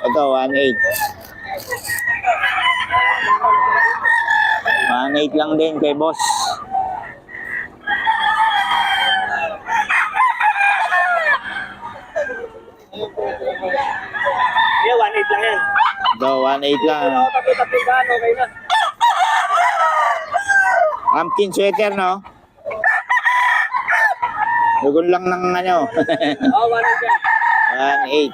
Ito, 1.8. 1.8 lang din kay boss. Yeah, 1.8 lang yan. Ito, 1.8 lang. Tapi-tapi ka, okay na. Pumpkin sweater, no? Dugon lang ng ano. Oo, 1.8 yan. 1.8.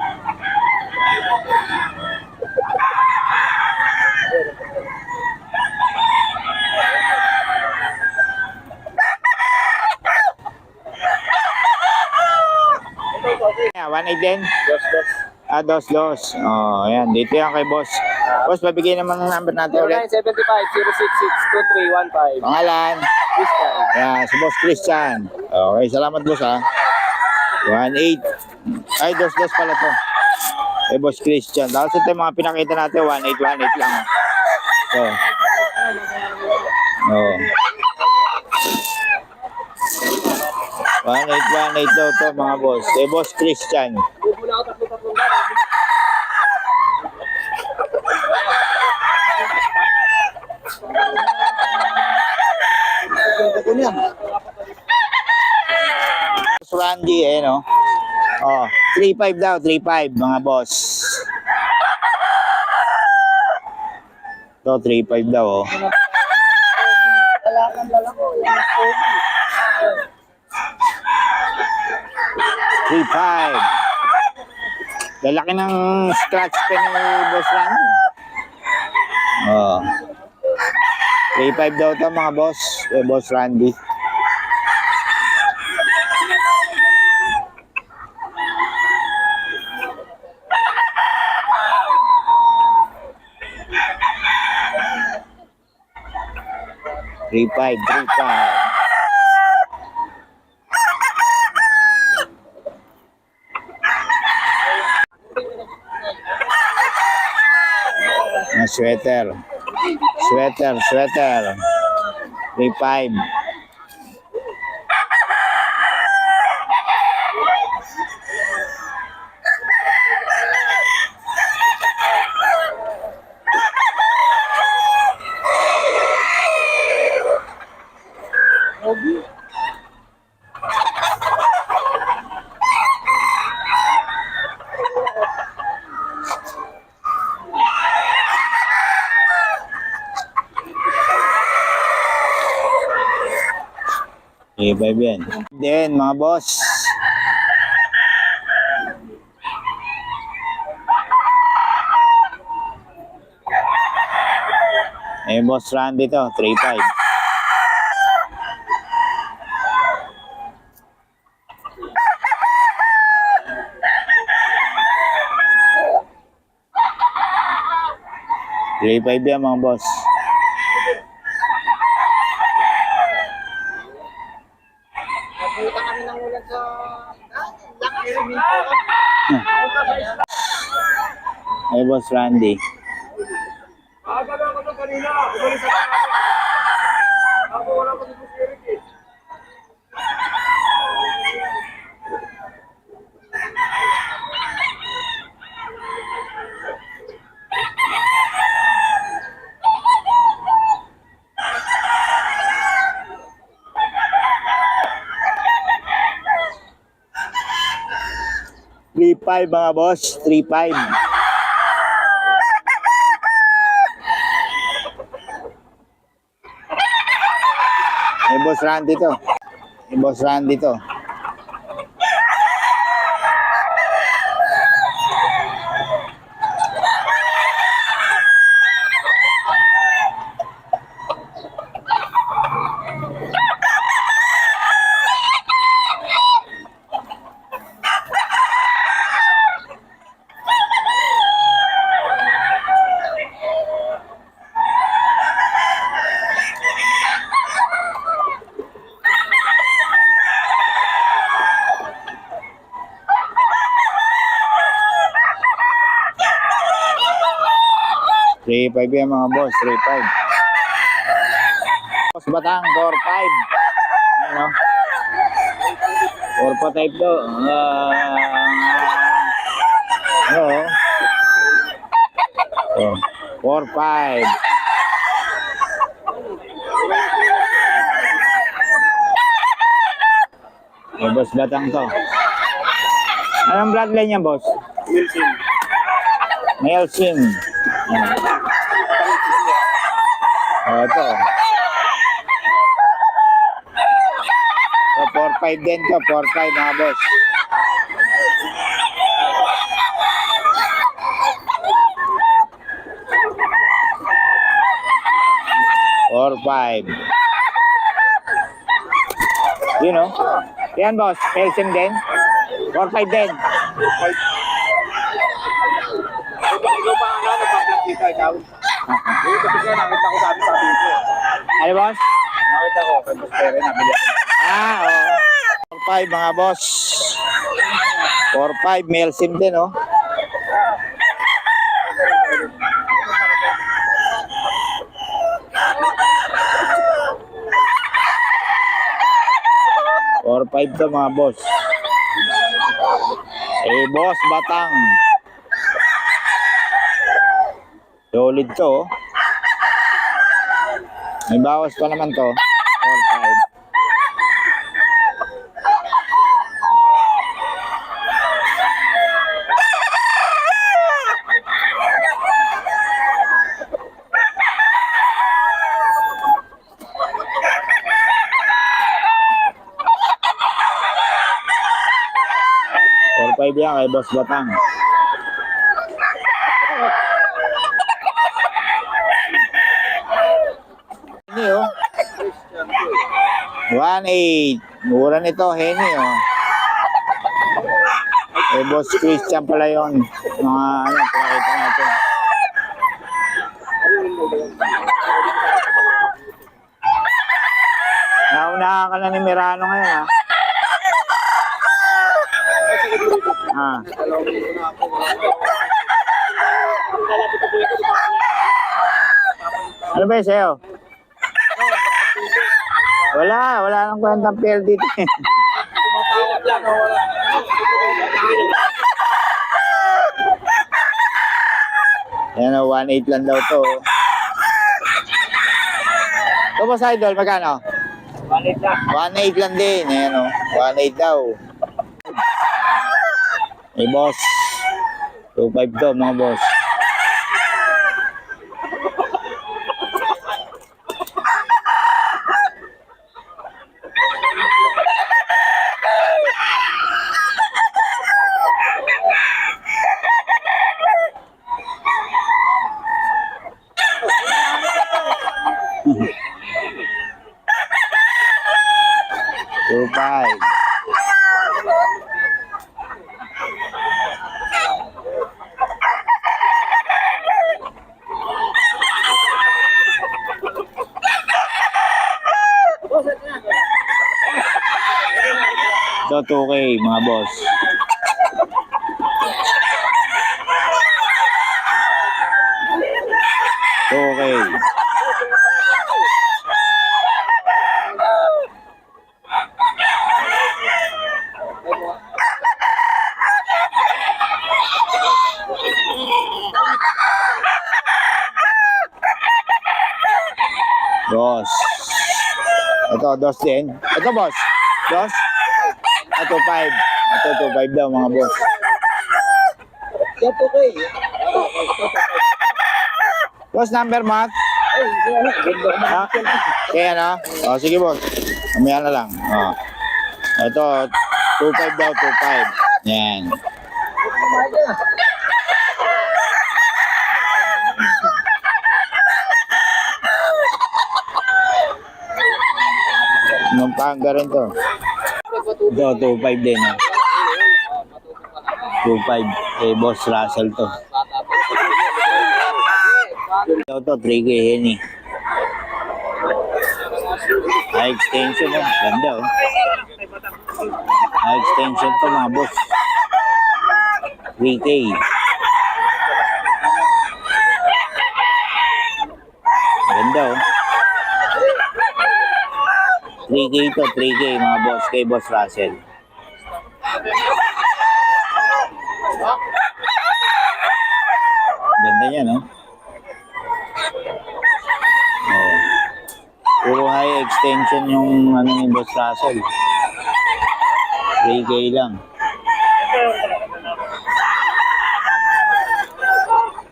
Yeah, 1.8 din. Dos. Dos. Oh, ayan. Dito yan kay boss. Boss, pabigay naman ng number natin ulit. 0975-066-2315. Pangalan. Christian. Yeah, si Boss Christian. Okay, salamat boss ha. 1.8. Ay, dos pala to. Eh, Boss Christian. Tapos ito yung mga pinakita natin, 1.8 lang. Ito. Oh. 1.8 daw to mga boss. Eh, Boss Christian. Bubula ako tatlo-tatlong gano'n. Boss Randy, eh, no? Oh, 3.5 daw, 3.5 mga boss. Ito, 3.5 daw, oh. Wala kang lalako. 3.5. Lalaki ng scratch pen ni Boss Randy. Oh. 3.5 daw to mga boss. Eh, Boss Randy. Three five. Na sweater. 3.5. Okay, yan. Then, mga boss. Eh, Boss Randy to, 3.5. $3.5 yan mga boss. Nabuta kami ng ulan sa... Eh, Boss Randy. Agad ako ito kanina. Umalis ako. Ako wala ko dito security. $3.5 mga boss, 3.5. Eh, Boss Randy to. Eh, Boss Randy to. $3.5 yan mga boss, 3.5. Boss Batang, 4.5. Ano? 4 pa type to. Ano? Oh, 4-5. Eh, boss batang to. Anong bloodline niya, boss? Wilson. Nelson. Yan. Oh, ito. So, 4-5 din to. 4-5 mga boss. Or 5. You know? Yan, boss. Nelson din. 4-5 din. Ikaw pa ano, nagpa-vlog dito ikaw. Yung kapit nga, nakita ko sabi ko. Ano, boss? Nakita ko, kay Boss Pere, nabili ako. Oh. 4-5 mga boss. 4-5 Nelson din, oh. Or 5 to mga boss. Eh, boss, batang. Solid to, oh. May bawas pa naman to. 4-5. Or 5 yan kay Boss Batang. Henny, oh. 1-8. Mura nito, Henny, oh. Eh, Boss Christian pala yun. Mga, ano, pakita natin. Naunahan ka na ni Mirano ngayon, ha? Ah. Ano ba yung sa'yo? Wala nang kwentang pair dito. Tumatawag lang, wala. Yan o, 1.8 lang daw to. Ito ba sa idol, magkano? Balik na. 1.8 lang din. Ayan o, 1.8 daw. Eh, boss. 2.5 to, mga boss. Two five. So 2K mga boss. Okay. Boss. Ito, dos din. Ito, boss. Dos. Ito, 5. Ito, 2.5 daw, mga boss. Yan po kayo. Boss, number, Matt? Ay, wala. Ganda ko Ha? Kaya na? O, sige, boss. Mamaya na lang. O. Ito, 2.5 daw, 2.5. Yan. Pampanga rin to. Ito, 2.5 din. 2.5. Eh, Boss Russell to. Ito to, 3K Henny. High extension oh. Ganda oh. High extension to mga boss. 3K. Ganda oh. 3K to, 3K mga boss kay Boss Russell. Ganda yan, no? Oh. Puro high extension yung ano ni Boss Russell. 3K lang.